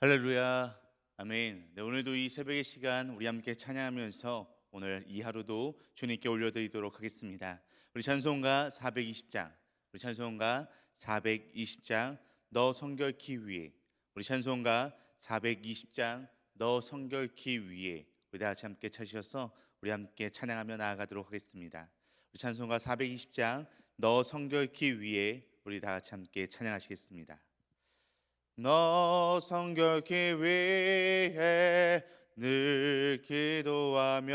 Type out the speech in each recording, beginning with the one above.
할렐루야, 아멘. 네, 오늘도 이 새벽의 시간 우리 함께 찬양하면서 오늘 이 하루도 주님께 올려드리도록 하겠습니다. 우리 찬송가 420장, 우리 찬송가 420장 너 성결케 위에, 우리 찬송가 420장 너 성결케 위에, 우리 다 같이 함께 찾으셔서 우리 함께 찬양하며 나아가도록 하겠습니다. 우리 찬송가 420장 너 성결케 위에, 우리 다 같이 함께 찬양하시겠습니다. 너 성결케 위해 늘 기도하며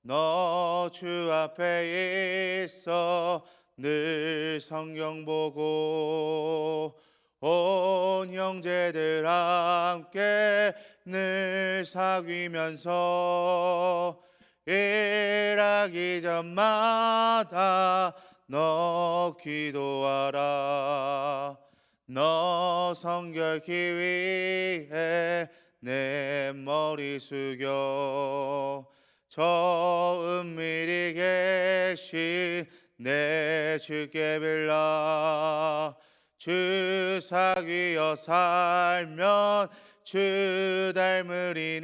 너 주 앞에 있어 늘 성경 보고 온 형제들 함께 늘 사귀면서 일하기 전마다 너 기도하라. 너 성결케 위해 내 머리 숙여 저 은밀히 계신 내 주께 빌라. 주 사귀어 살면 주 닮으리니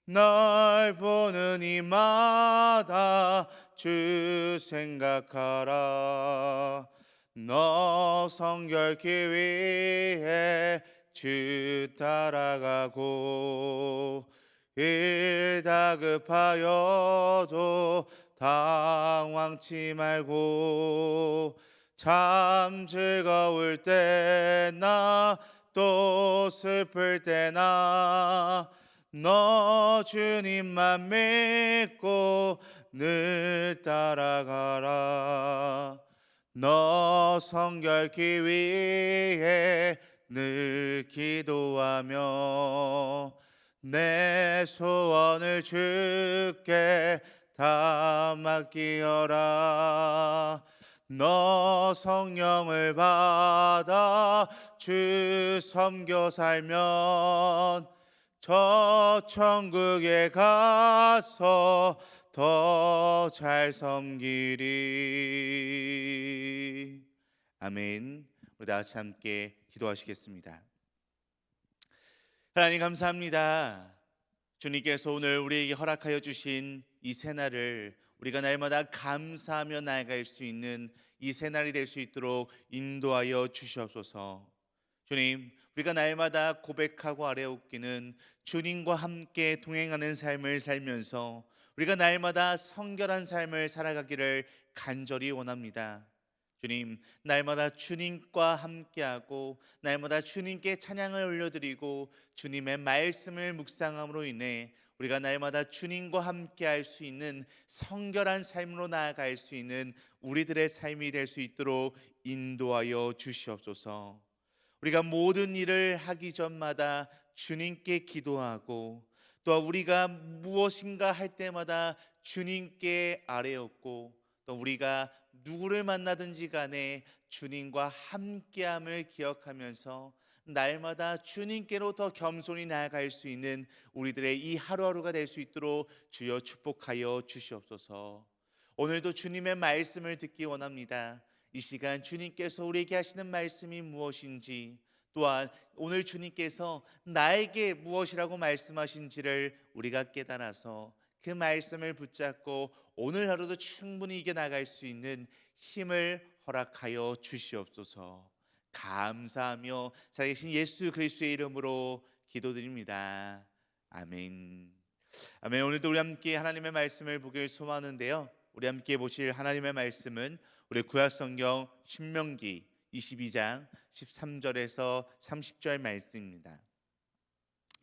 널 보는 이마다 주 생각하라. 너 성결케 위해 주 따라가고 일 다급하여도 당황치 말고 참 즐거울 때나 또 슬플 때나 너 주님만 믿고 늘 따라가라. 너 성결케 위해 늘 기도하며 내 소원을 주께 다 맡기어라. 너 성령을 받아 주 섬겨 살면 저 천국에 가서 더 잘 섬기리. 아멘. 우리 다 같이 함께 기도하시겠습니다. 하나님 감사합니다. 주님께서 오늘 우리에게 허락하여 주신 이 새날을 우리가 날마다 감사하며 나아갈 수 있는 이 새날이 될 수 있도록 인도하여 주시옵소서. 주님, 우리가 날마다 고백하고 아뢰옵기는 주님과 함께 동행하는 삶을 살면서 우리가 날마다 성결한 삶을 살아가기를 간절히 원합니다. 주님, 날마다 주님과 함께하고 날마다 주님께 찬양을 올려드리고 주님의 말씀을 묵상함으로 인해 우리가 날마다 주님과 함께할 수 있는 성결한 삶으로 나아갈 수 있는 우리들의 삶이 될 수 있도록 인도하여 주시옵소서. 우리가 모든 일을 하기 전마다 주님께 기도하고 또 우리가 무엇인가 할 때마다 주님께 아뢰었고 또 우리가 누구를 만나든지 간에 주님과 함께함을 기억하면서 날마다 주님께로 더 겸손히 나아갈 수 있는 우리들의 이 하루하루가 될 수 있도록 주여 축복하여 주시옵소서. 오늘도 주님의 말씀을 듣기 원합니다. 이 시간 주님께서 우리에게 하시는 말씀이 무엇인지, 또한 오늘 주님께서 나에게 무엇이라고 말씀하신지를 우리가 깨달아서 그 말씀을 붙잡고 오늘 하루도 충분히 이겨나갈 수 있는 힘을 허락하여 주시옵소서. 감사하며 살아계신 예수 그리스도의 이름으로 기도드립니다. 아멘. 아멘. 오늘도 우리 함께 하나님의 말씀을 보길 소망하는데요, 우리 함께 보실 하나님의 말씀은 우리 구약성경 신명기 22장 13절에서 30절 말씀입니다.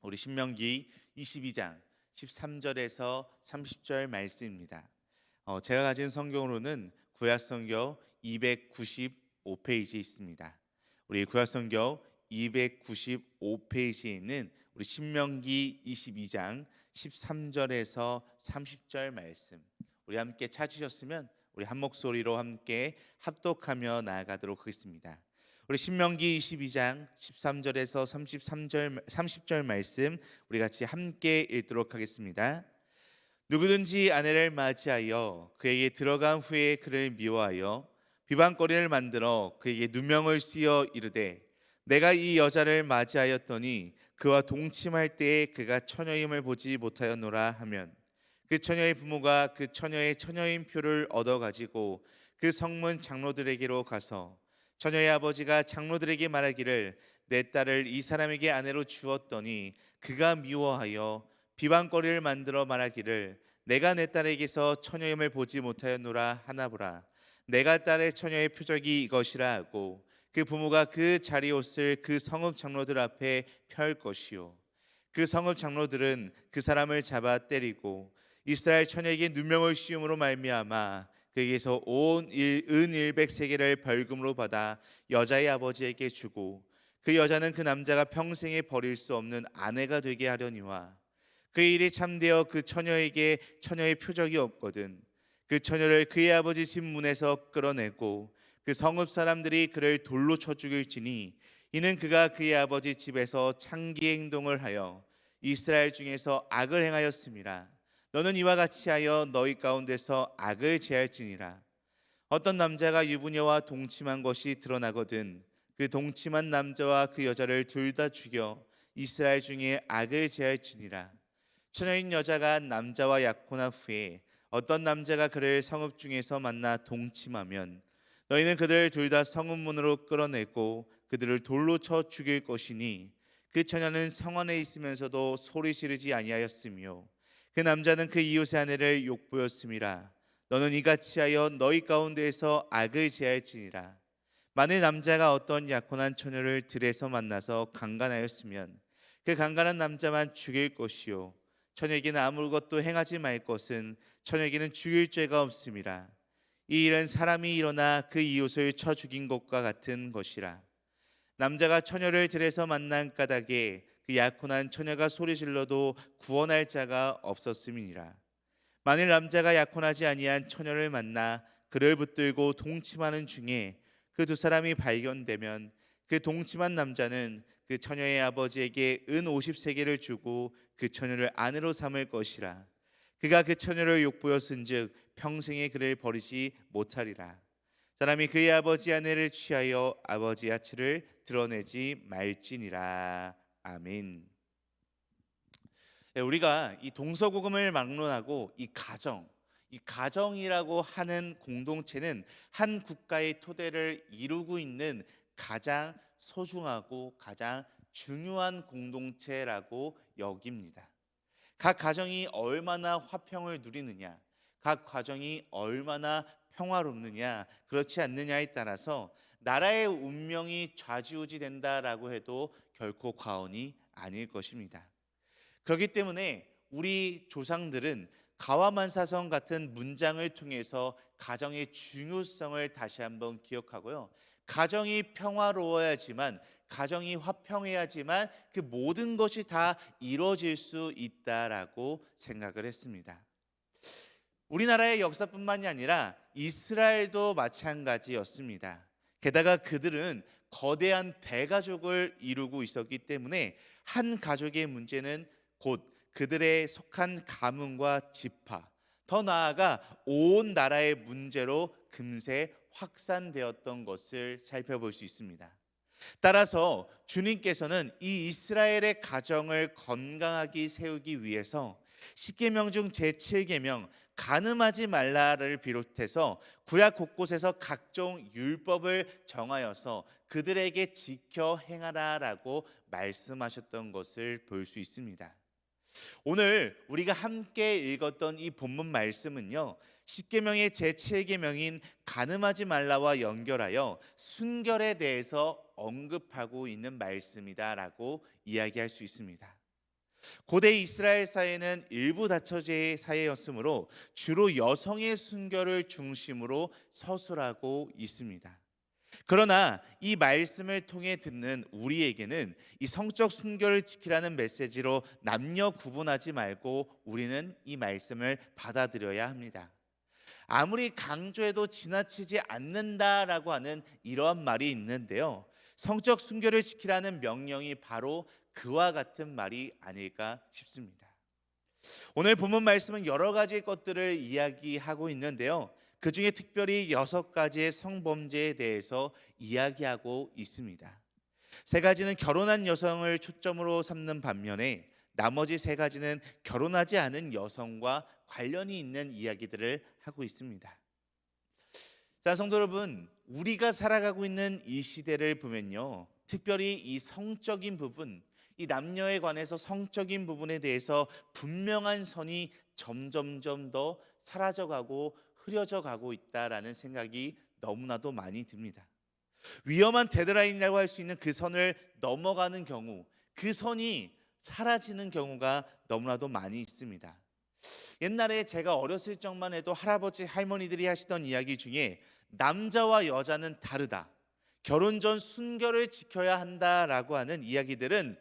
우리 신명기 22장 13절에서 30절 말씀입니다. 제가 가진 성경으로는 구약성경 295페이지에 있습니다. 우리 구약성경 295페이지에 있는 우리 신명기 22장 13절에서 30절 말씀, 우리 함께 찾으셨으면 우리 한 목소리로 함께 합독하며 나아가도록 하겠습니다. 우리 신명기 22장 13절에서 30절 말씀 우리 같이 함께 읽도록 하겠습니다. 누구든지 아내를 맞이하여 그에게 들어간 후에 그를 미워하여 비방거리를 만들어 그에게 누명을 씌어 이르되 내가 이 여자를 맞이하였더니 그와 동침할 때에 그가 처녀임을 보지 못하였노라 하면 그 처녀의 부모가 그 처녀의 처녀인 표를 얻어 가지고 그 성문 장로들에게로 가서 처녀의 아버지가 장로들에게 말하기를 내 딸을 이 사람에게 아내로 주었더니 그가 미워하여 비방거리를 만들어 말하기를 내가 내 딸에게서 처녀임을 보지 못하였노라 하나보라. 내가 딸의 처녀의 표적이 이것이라 하고 그 부모가 그 자리옷을 그 성읍 장로들 앞에 펼 것이요 그 성읍 장로들은 그 사람을 잡아 때리고 이스라엘 처녀에게 누명을 씌움으로 말미암아 그에게서 온 은 100세겔을 벌금으로 받아 여자의 아버지에게 주고 그 여자는 그 남자가 평생에 버릴 수 없는 아내가 되게 하려니와 그 일이 참되어 그 처녀에게 처녀의 표적이 없거든 그 처녀를 그의 아버지 집 문에서 끌어내고 그 성읍 사람들이 그를 돌로 쳐 죽일지니 이는 그가 그의 아버지 집에서 창기의 행동을 하여 이스라엘 중에서 악을 행하였음이라. 너는 이와 같이 하여 너희 가운데서 악을 제할지니라. 어떤 남자가 유부녀와 동침한 것이 드러나거든 그 동침한 남자와 그 여자를 둘 다 죽여 이스라엘 중에 악을 제할지니라. 처녀인 여자가 남자와 약혼한 후에 어떤 남자가 그를 성읍 중에서 만나 동침하면 너희는 그들 둘 다 성읍문으로 끌어내고 그들을 돌로 쳐 죽일 것이니 그 처녀는 성 안에 있으면서도 소리 지르지 아니하였으며 그 남자는 그 이웃의 아내를 욕보였음이라. 너는 이같이 하여 너희 가운데에서 악을 제할지니라. 만일 남자가 어떤 약혼한 처녀를 들에서 만나서 강간하였으면 그 강간한 남자만 죽일 것이요 처녀에게는 아무것도 행하지 말 것은 처녀에게는 죽일 죄가 없음이라. 이 일은 사람이 일어나 그 이웃을 쳐 죽인 것과 같은 것이라. 남자가 처녀를 들에서 만난 까닭에 그 약혼한 처녀가 소리 질러도 구원할 자가 없었음이니라. 만일 남자가 약혼하지 아니한 처녀를 만나 그를 붙들고 동침하는 중에 그 두 사람이 발견되면 그 동침한 남자는 그 처녀의 아버지에게 은 50세겔을 주고 그 처녀를 아내로 삼을 것이라. 그가 그 처녀를 욕보였은즉 평생에 그를 버리지 못하리라. 사람이 그의 아버지 아내를 취하여 아버지 아치를 드러내지 말지니라. 아멘. 우리가 이 동서고금을 막론하고 이 가정이라고 하는 공동체는 한 국가의 토대를 이루고 있는 가장 소중하고 가장 중요한 공동체라고 여깁니다. 각 가정이 얼마나 화평을 누리느냐, 각 가정이 얼마나 평화롭느냐, 그렇지 않느냐에 따라서 나라의 운명이 좌지우지된다라고 해도 결코 과언이 아닐 것입니다. 그렇기 때문에 우리 조상들은 가와만사성 같은 문장을 통해서 가정의 중요성을 다시 한번 기억하고요. 가정이 평화로워야지만, 가정이 화평해야지만 그 모든 것이 다 이루어질 수 있다라고 생각을 했습니다. 우리나라의 역사뿐만이 아니라 이스라엘도 마찬가지였습니다. 게다가 그들은 거대한 대가족을 이루고 있었기 때문에 한 가족의 문제는 곧 그들의 속한 가문과 지파, 더 나아가 온 나라의 문제로 금세 확산되었던 것을 살펴볼 수 있습니다. 따라서 주님께서는 이 이스라엘의 가정을 건강하게 세우기 위해서 10계명 중 제7계명 간음하지 말라를 비롯해서 구약 곳곳에서 각종 율법을 정하여서 그들에게 지켜 행하라라고 말씀하셨던 것을 볼 수 있습니다. 오늘 우리가 함께 읽었던 이 본문 말씀은요, 10계명의 제7계명인 간음하지 말라와 연결하여 순결에 대해서 언급하고 있는 말씀이다라고 이야기할 수 있습니다. 고대 이스라엘 사회는 일부 다처제 사회였으므로 주로 여성의 순결을 중심으로 서술하고 있습니다. 그러나 이 말씀을 통해 듣는 우리에게는 이 성적 순결을 지키라는 메시지로 남녀 구분하지 말고 우리는 이 말씀을 받아들여야 합니다. 아무리 강조해도 지나치지 않는다라고 하는 이러한 말이 있는데요, 성적 순결을 지키라는 명령이 바로 그와 같은 말이 아닐까 싶습니다. 오늘 본문 말씀은 여러 가지 것들을 이야기하고 있는데요, 그 중에 특별히 6가지의 성범죄에 대해서 이야기하고 있습니다. 세 가지는 결혼한 여성을 초점으로 삼는 반면에 나머지 세 가지는 결혼하지 않은 여성과 관련이 있는 이야기들을 하고 있습니다. 자, 성도 여러분, 우리가 살아가고 있는 이 시대를 보면요, 특별히 이 성적인 부분, 이 남녀에 관해서 성적인 부분에 대해서 분명한 선이 점점점 더 사라져가고 흐려져 가고 있다라는 생각이 너무나도 많이 듭니다. 위험한 데드라인이라고 할 수 있는 그 선을 넘어가는 경우, 그 선이 사라지는 경우가 너무나도 많이 있습니다. 옛날에 제가 어렸을 적만 해도 할아버지 할머니들이 하시던 이야기 중에 남자와 여자는 다르다, 결혼 전 순결을 지켜야 한다라고 하는 이야기들은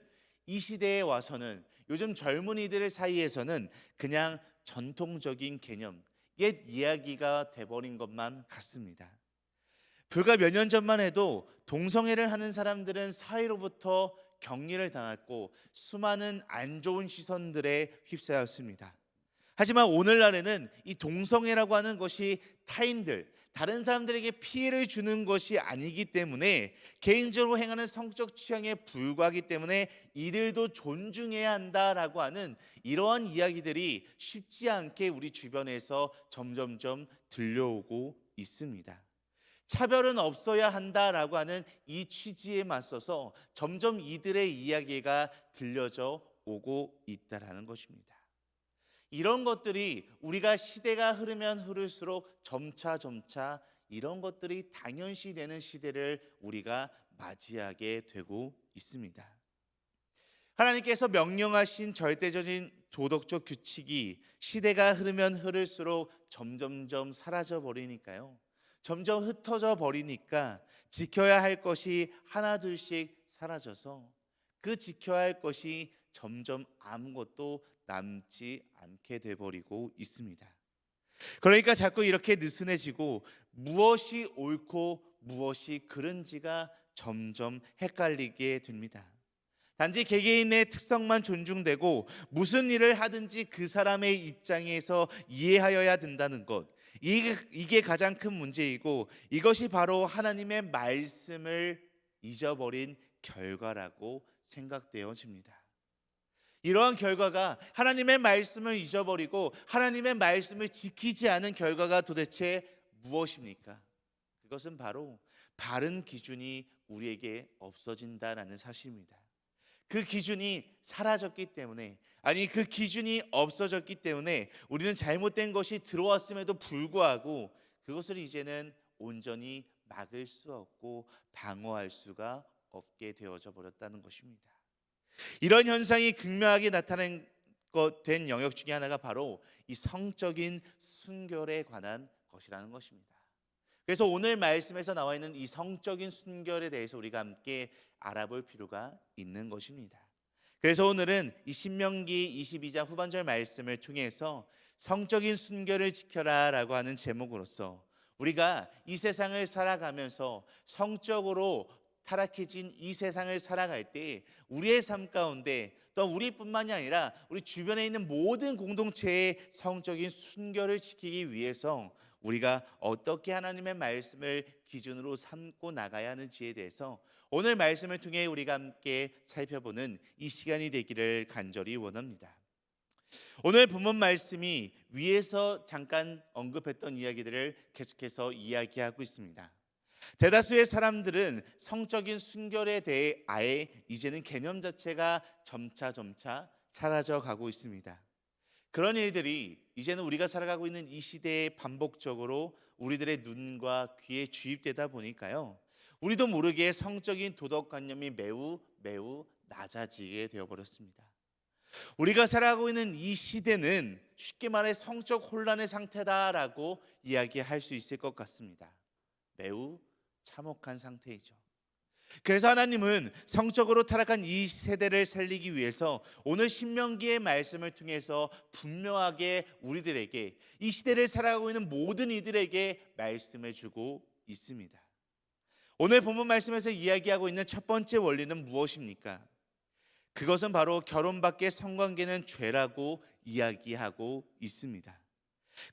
이 시대에 와서는, 요즘 젊은이들 사이에서는 그냥 전통적인 개념, 옛 이야기가 돼버린 것만 같습니다. 불과 몇 년 전만 해도 동성애를 하는 사람들은 사회로부터 격리를 당했고 수많은 안 좋은 시선들에 휩싸였습니다. 하지만 오늘날에는 이 동성애라고 하는 것이 타인들, 다른 사람들에게 피해를 주는 것이 아니기 때문에, 개인적으로 행하는 성적 취향에 불과하기 때문에 이들도 존중해야 한다라고 하는 이러한 이야기들이 쉽지 않게 우리 주변에서 점점점 들려오고 있습니다. 차별은 없어야 한다라고 하는 이 취지에 맞서서 점점 이들의 이야기가 들려져 오고 있다라는 것입니다. 이런 것들이 우리가 시대가 흐르면 흐를수록 점차 이런 것들이 당연시되는 시대를 우리가 맞이하게 되고 있습니다. 하나님께서 명령하신 절대적인 도덕적 규칙이 시대가 흐르면 흐를수록 점점점 사라져 버리니까요, 점점 흩어져 버리니까 지켜야 할 것이 하나둘씩 사라져서 그 지켜야 할 것이 점점 아무것도 남지 않게 돼버리고 있습니다. 그러니까 자꾸 이렇게 느슨해지고 무엇이 옳고 무엇이 그른지가 점점 헷갈리게 됩니다. 단지 개개인의 특성만 존중되고 무슨 일을 하든지 그 사람의 입장에서 이해하여야 된다는 것, 이게 가장 큰 문제이고, 이것이 바로 하나님의 말씀을 잊어버린 결과라고 생각되어집니다. 이러한 결과가, 하나님의 말씀을 잊어버리고 하나님의 말씀을 지키지 않은 결과가 도대체 무엇입니까? 그것은 바로 바른 기준이 우리에게 없어진다라는 사실입니다. 그 기준이 사라졌기 때문에, 아니 그 기준이 없어졌기 때문에 우리는 잘못된 것이 들어왔음에도 불구하고 그것을 이제는 온전히 막을 수 없고 방어할 수가 없게 되어져 버렸다는 것입니다. 이런 현상이 극명하게 나타낸 된 영역 중에 하나가 바로 이 성적인 순결에 관한 것이라는 것입니다. 그래서 오늘 말씀에서 나와 있는 이 성적인 순결에 대해서 우리가 함께 알아볼 필요가 있는 것입니다. 그래서 오늘은 이 신명기 22장 후반절 말씀을 통해서 성적인 순결을 지켜라라고 하는 제목으로서 우리가 이 세상을 살아가면서 성적으로 타락해진 이 세상을 살아갈 때 우리의 삶 가운데, 또 우리뿐만이 아니라 우리 주변에 있는 모든 공동체의 성적인 순결을 지키기 위해서 우리가 어떻게 하나님의 말씀을 기준으로 삼고 나가야 하는지에 대해서 오늘 말씀을 통해 우리가 함께 살펴보는 이 시간이 되기를 간절히 원합니다. 오늘 본문 말씀이 위에서 잠깐 언급했던 이야기들을 계속해서 이야기하고 있습니다. 대다수의 사람들은 성적인 순결에 대해 아예 이제는 개념 자체가 점차 사라져 가고 있습니다. 그런 일들이 이제는 우리가 살아가고 있는 이 시대에 반복적으로 우리들의 눈과 귀에 주입되다 보니까요, 우리도 모르게 성적인 도덕관념이 매우 낮아지게 되어버렸습니다. 우리가 살아가고 있는 이 시대는 쉽게 말해 성적 혼란의 상태다라고 이야기할 수 있을 것 같습니다. 매우 참혹한 상태이죠. 그래서 하나님은 성적으로 타락한 이 세대를 살리기 위해서 오늘 신명기의 말씀을 통해서 분명하게 우리들에게, 이 시대를 살아가고 있는 모든 이들에게 말씀해 주고 있습니다. 오늘 본문 말씀에서 이야기하고 있는 첫 번째 원리는 무엇입니까? 그것은 바로 결혼 밖의 성관계는 죄라고 이야기하고 있습니다.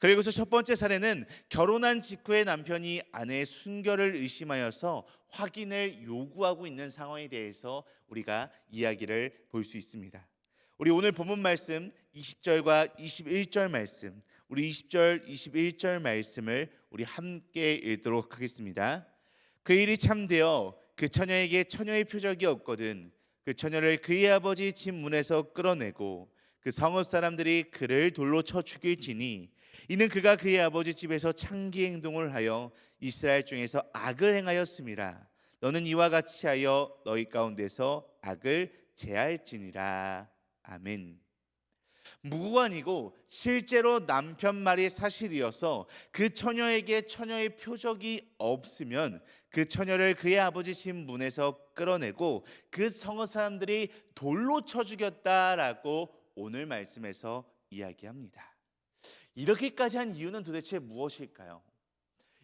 그리고서 첫 번째 사례는 결혼한 직후에 남편이 아내의 순결을 의심하여서 확인을 요구하고 있는 상황에 대해서 우리가 이야기를 볼 수 있습니다. 우리 오늘 본문 말씀 20절과 21절 말씀, 우리 20절, 21절 말씀을 우리 함께 읽도록 하겠습니다. 그 일이 참되어 그 처녀에게 처녀의 표적이 없거든 그 처녀를 그의 아버지 집 문에서 끌어내고 그 성읍 사람들이 그를 돌로 쳐 죽일지니 이는 그가 그의 아버지 집에서 창기 행동을 하여 이스라엘 중에서 악을 행하였음이라. 너는 이와 같이 하여 너희 가운데서 악을 제할지니라. 아멘. 무관이고 실제로 남편 말이 사실이어서 그 처녀에게 처녀의 표적이 없으면 그 처녀를 그의 아버지 집 문에서 끌어내고 그 성읍 사람들이 돌로 쳐 죽였다라고 오늘 말씀에서 이야기합니다. 이렇게까지 한 이유는 도대체 무엇일까요?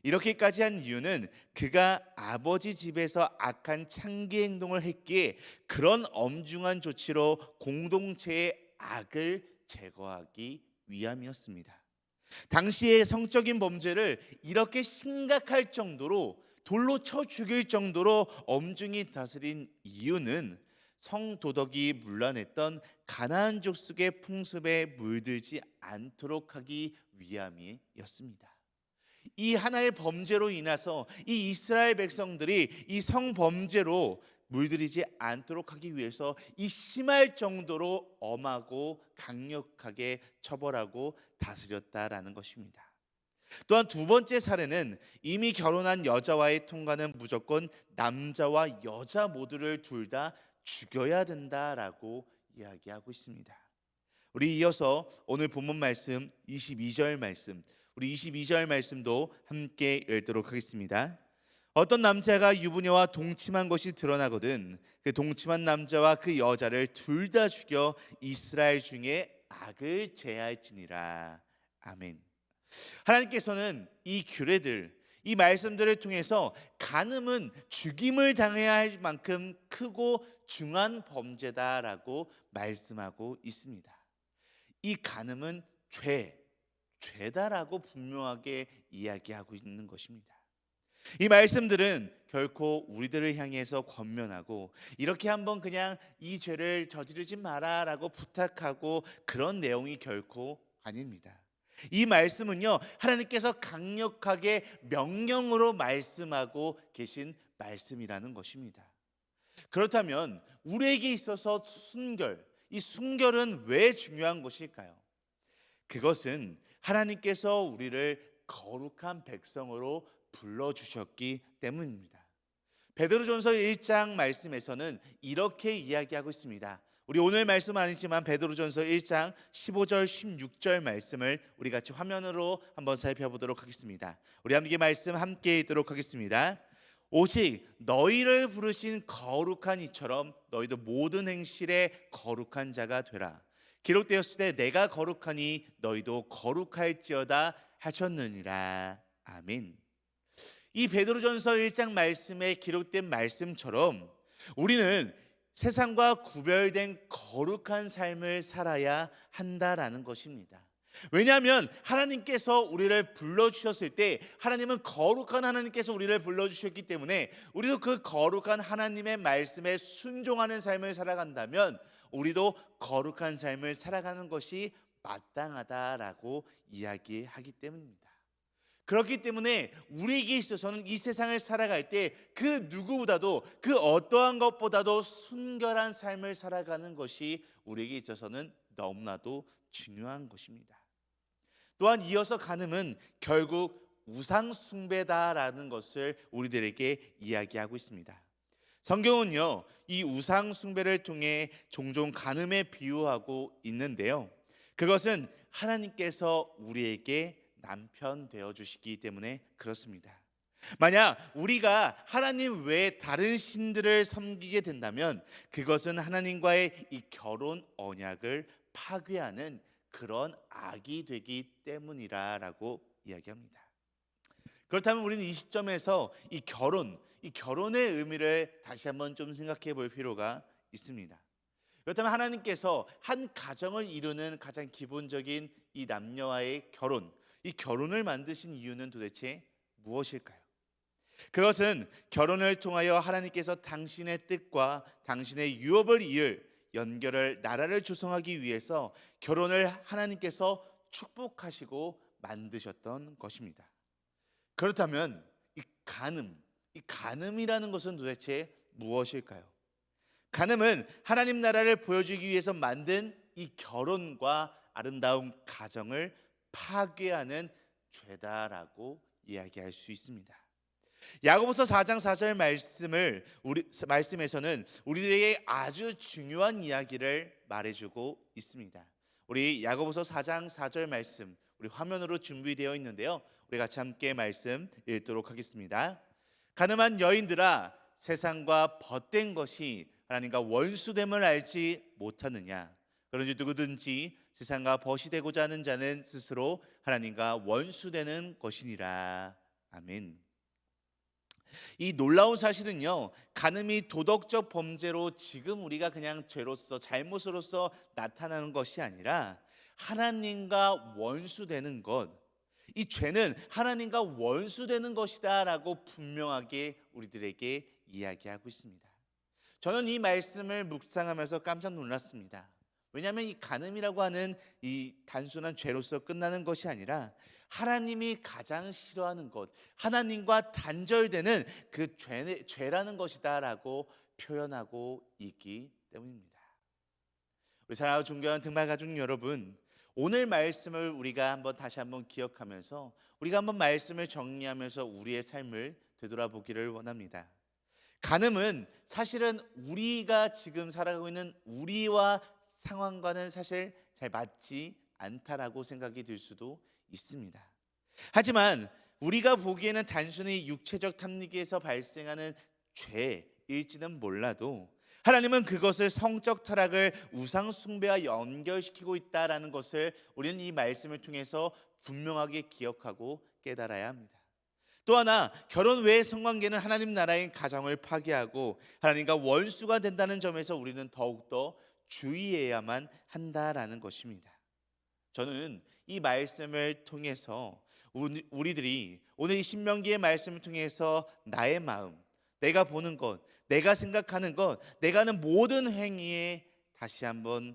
이렇게까지 한 이유는 그가 아버지 집에서 악한 창기 행동을 했기에 그런 엄중한 조치로 공동체의 악을 제거하기 위함이었습니다. 당시의 성적인 범죄를 이렇게 심각할 정도로 돌로 쳐 죽일 정도로 엄중히 다스린 이유는 성도덕이 문란했던 가나안족 속의 풍습에 물들지 않도록 하기 위함이었습니다. 이 하나의 범죄로 인해서 이 이스라엘 백성들이 이 성범죄로 물들이지 않도록 하기 위해서 이 심할 정도로 엄하고 강력하게 처벌하고 다스렸다라는 것입니다. 또한 두 번째 사례는 이미 결혼한 여자와의 통과는 무조건 남자와 여자 모두를 둘 다 죽여야 된다라고 이야기하고 있습니다. 우리 이어서 오늘 본문 말씀 22절 말씀, 우리 22절 말씀도 함께 읽도록 하겠습니다. 어떤 남자가 유부녀와 동침한 것이 드러나거든 그 동침한 남자와 그 여자를 둘 다 죽여 이스라엘 중에 악을 제할지니라. 아멘. 하나님께서는 이 규례들, 이 말씀들을 통해서 간음은 죽임을 당해야 할 만큼 크고 중한 범죄다라고 말씀하고 있습니다. 이 간음은 죄다라고 분명하게 이야기하고 있는 것입니다. 이 말씀들은 결코 우리들을 향해서 권면하고 이렇게 한번 그냥 이 죄를 저지르지 마라라고 부탁하고 그런 내용이 결코 아닙니다. 이 말씀은요, 하나님께서 강력하게 명령으로 말씀하고 계신 말씀이라는 것입니다. 그렇다면 우리에게 있어서 이 순결은 왜 중요한 것일까요? 그것은 하나님께서 우리를 거룩한 백성으로 불러주셨기 때문입니다. 베드로전서 1장 말씀에서는 이렇게 이야기하고 있습니다. 우리 오늘 말씀은 아니지만 베드로전서 1장 15절 16절 말씀을 우리 같이 화면으로 한번 살펴보도록 하겠습니다. 우리 함께 말씀 함께 읽도록 하겠습니다. 오직 너희를 부르신 거룩한 이처럼 너희도 모든 행실에 거룩한 자가 되라. 기록되었을 때 내가 거룩하니 너희도 거룩할지어다 하셨느니라. 아멘. 이 베드로전서 1장 말씀에 기록된 말씀처럼 우리는 세상과 구별된 거룩한 삶을 살아야 한다라는 것입니다. 왜냐하면 하나님께서 우리를 불러주셨을 때 하나님은 거룩한 하나님께서 우리를 불러주셨기 때문에 우리도 그 거룩한 하나님의 말씀에 순종하는 삶을 살아간다면 우리도 거룩한 삶을 살아가는 것이 마땅하다라고 이야기하기 때문입니다. 그렇기 때문에 우리에게 있어서는 이 세상을 살아갈 때 그 누구보다도 그 어떠한 것보다도 순결한 삶을 살아가는 것이 우리에게 있어서는 너무나도 중요한 것입니다. 또한 이어서 간음은 결국 우상 숭배다라는 것을 우리들에게 이야기하고 있습니다. 성경은요, 이 우상 숭배를 통해 종종 간음에 비유하고 있는데요. 그것은 하나님께서 우리에게 남편 되어 주시기 때문에 그렇습니다. 만약 우리가 하나님 외에 다른 신들을 섬기게 된다면 그것은 하나님과의 이 결혼 언약을 파괴하는 그런 악이 되기 때문이라고 이야기합니다. 그렇다면 우리는 이 시점에서 이 결혼의 의미를 다시 한번 좀 생각해 볼 필요가 있습니다. 그렇다면 하나님께서 한 가정을 이루는 가장 기본적인 이 남녀와의 결혼, 이 결혼을 만드신 이유는 도대체 무엇일까요? 그것은 결혼을 통하여 하나님께서 당신의 뜻과 당신의 유업을 이을 연결을 나라를 조성하기 위해서 결혼을 하나님께서 축복하시고 만드셨던 것입니다. 그렇다면 이 간음이라는 것은 도대체 무엇일까요? 간음은 하나님 나라를 보여주기 위해서 만든 이 결혼과 아름다운 가정을 파괴하는 죄다라고 이야기할 수 있습니다. 야고보서 4장 4절 말씀에서는 우리들에게 아주 중요한 이야기를 말해주고 있습니다. 우리 야고보서 4장 4절 말씀 우리 화면으로 준비되어 있는데요. 우리 같이 함께 말씀 읽도록 하겠습니다. 가늠한 여인들아, 세상과 벗된 것이 하나님과 원수됨을 알지 못하느냐? 그런지 누구든지 세상과 벗이 되고자 하는 자는 스스로 하나님과 원수되는 것이니라. 아멘. 이 놀라운 사실은요, 간음이 도덕적 범죄로 지금 우리가 그냥 죄로서 잘못으로서 나타나는 것이 아니라 하나님과 원수되는 것, 이 죄는 하나님과 원수되는 것이다라고 분명하게 우리들에게 이야기하고 있습니다. 저는 이 말씀을 묵상하면서 깜짝 놀랐습니다. 왜냐하면 이 간음이라고 하는 이 단순한 죄로서 끝나는 것이 아니라 하나님이 가장 싫어하는 것, 하나님과 단절되는 그 죄라는 것이다라고 표현하고 있기 때문입니다. 우리 사랑하고 존경하는 등말 가족 여러분, 오늘 말씀을 우리가 다시 한번 기억하면서 우리가 한번 말씀을 정리하면서 우리의 삶을 되돌아보기를 원합니다. 간음은 사실은 우리가 지금 살아가고 있는 우리와 상황과는 사실 잘 맞지 않다라고 생각이 들 수도 있습니다. 하지만 우리가 보기에는 단순히 육체적 탐닉에서 발생하는 죄일지는 몰라도 하나님은 그것을 성적 타락을 우상 숭배와 연결시키고 있다라는 것을 우리는 이 말씀을 통해서 분명하게 기억하고 깨달아야 합니다. 또 하나, 결혼 외의 성관계는 하나님 나라의 가정을 파괴하고 하나님과 원수가 된다는 점에서 우리는 더욱더 주의해야만 한다라는 것입니다. 저는 이 말씀을 통해서 우리들이 오늘 이 신명기의 말씀을 통해서 나의 마음, 내가 보는 것, 내가 생각하는 것, 내가 하는 모든 행위에 다시 한번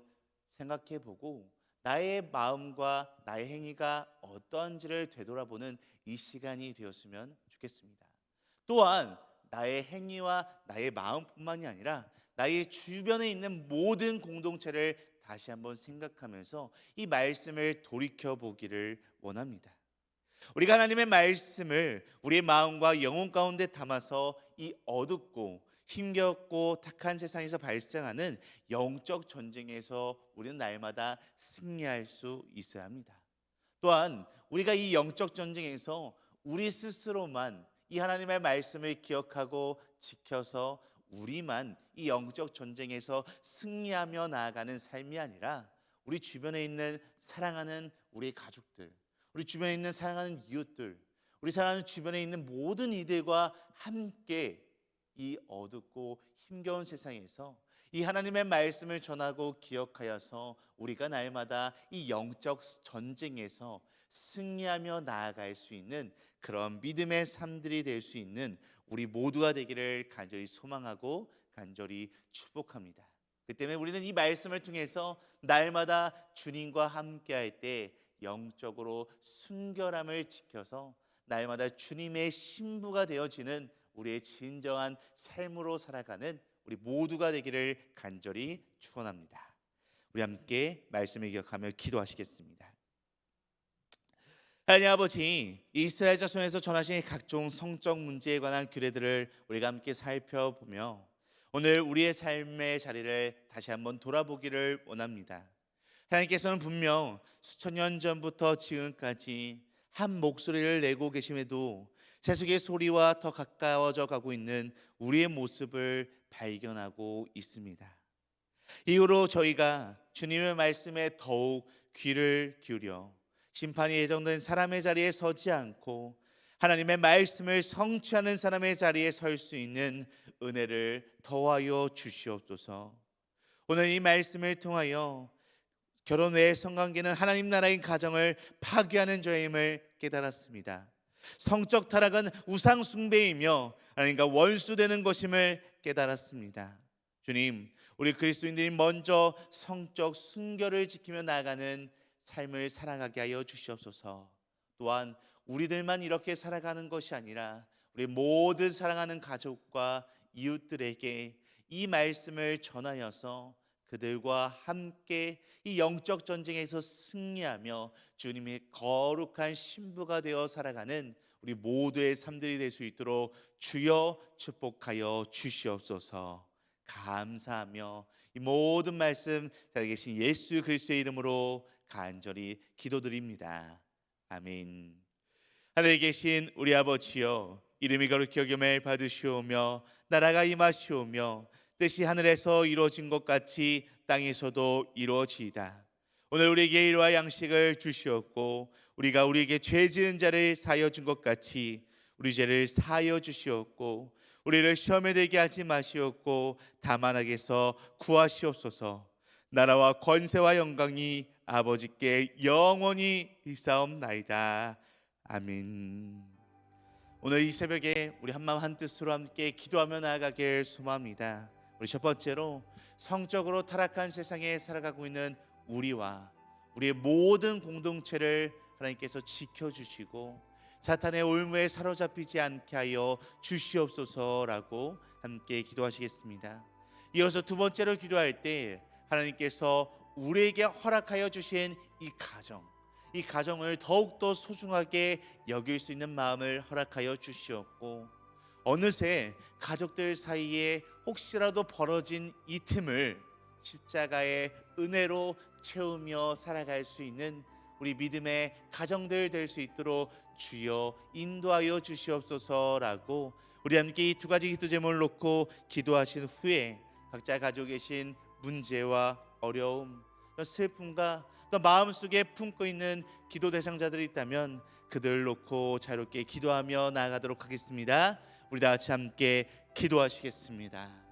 생각해보고 나의 마음과 나의 행위가 어떠한지를 되돌아보는 이 시간이 되었으면 좋겠습니다. 또한 나의 행위와 나의 마음뿐만이 아니라 나의 주변에 있는 모든 공동체를 다시 한번 생각하면서 이 말씀을 돌이켜보기를 원합니다. 우리가 하나님의 말씀을 우리의 마음과 영혼 가운데 담아서 이 어둡고 힘겹고 탁한 세상에서 발생하는 영적 전쟁에서 우리는 날마다 승리할 수 있어야 합니다. 또한 우리가 이 영적 전쟁에서 우리 스스로만 이 하나님의 말씀을 기억하고 지켜서 우리만 이 영적 전쟁에서 승리하며 나아가는 삶이 아니라 우리 주변에 있는 사랑하는 우리 가족들, 우리 주변에 있는 사랑하는 이웃들, 우리 사랑하는 주변에 있는 모든 이들과 함께 이 어둡고 힘겨운 세상에서 이 하나님의 말씀을 전하고 기억하여서 우리가 날마다 이 영적 전쟁에서 승리하며 나아갈 수 있는 그런 믿음의 삶들이 될 수 있는 우리 모두가 되기를 간절히 소망하고 간절히 축복합니다. 그 때문에 우리는 이 말씀을 통해서 날마다 주님과 함께할 때 영적으로 순결함을 지켜서 날마다 주님의 신부가 되어지는 우리의 진정한 삶으로 살아가는 우리 모두가 되기를 간절히 축원합니다. 우리 함께 말씀을 기억하며 기도하시겠습니다. 하나님 아버지, 이스라엘 자손에서 전하신 각종 성적 문제에 관한 규례들을 우리가 함께 살펴보며 오늘 우리의 삶의 자리를 다시 한번 돌아보기를 원합니다. 하나님께서는 분명 수천 년 전부터 지금까지 한 목소리를 내고 계심에도 세속의 소리와 더 가까워져 가고 있는 우리의 모습을 발견하고 있습니다. 이후로 저희가 주님의 말씀에 더욱 귀를 기울여 심판이 예정된 사람의 자리에 서지 않고 하나님의 말씀을 성취하는 사람의 자리에 설 수 있는 은혜를 더하여 주시옵소서. 오늘 이 말씀을 통하여 결혼 외의 성관계는 하나님 나라의 가정을 파괴하는 죄임을 깨달았습니다. 성적 타락은 우상 숭배이며 하나님과 원수되는 것임을 깨달았습니다. 주님, 우리 그리스도인들이 먼저 성적 순결을 지키며 나아가는 삶을 살아가게 하여 주시옵소서. 또한 우리들만 이렇게 살아가는 것이 아니라 우리 모든 사랑하는 가족과 이웃들에게 이 말씀을 전하여서 그들과 함께 이 영적 전쟁에서 승리하며 주님의 거룩한 신부가 되어 살아가는 우리 모두의 삶들이 될 수 있도록 주여 축복하여 주시옵소서. 감사하며 이 모든 말씀 살아계신 예수 그리스도의 이름으로 간절히 기도드립니다. 아멘. 하늘에 계신 우리 아버지여, 이름이 거룩히 여김을 받으시오며 나라가 임하시오며 뜻이 하늘에서 이루어진 것 같이 땅에서도 이루어지이다. 오늘 우리에게 일용할 양식을 주시옵고 우리가 우리에게 죄 지은 자를 사하여 준 것 같이 우리 죄를 사하여 주시옵고 우리를 시험에 들게 하지 마시옵고 다만 악에서 구하시옵소서. 나라와 권세와 영광이 아버지께 영원히 있사옵나이다. 아멘. 오늘 이 새벽에 우리 한마음 한뜻으로 함께 기도하며 나아가길 소망합니다. 우리 첫 번째로 성적으로 타락한 세상에 살아가고 있는 우리와 우리의 모든 공동체를 하나님께서 지켜주시고 사탄의 올무에 사로잡히지 않게 하여 주시옵소서라고 함께 기도하시겠습니다. 이어서 두 번째로 기도할 때 하나님께서 우리에게 허락하여 주신 이 가정을 더욱더 소중하게 여길 수 있는 마음을 허락하여 주시었고 어느새 가족들 사이에 혹시라도 벌어진 이 틈을 십자가의 은혜로 채우며 살아갈 수 있는 우리 믿음의 가정들 될 수 있도록 주여 인도하여 주시옵소서라고 우리 함께 이 두 가지 기도 제목을 놓고 기도하신 후에 각자 가지고 계신 문제와 어려움, 또 슬픔과 또 마음속에 품고 있는 기도 대상자들이 있다면 그들을 놓고 자유롭게 기도하며 나아가도록 하겠습니다. 우리 다 같이 함께 기도하시겠습니다.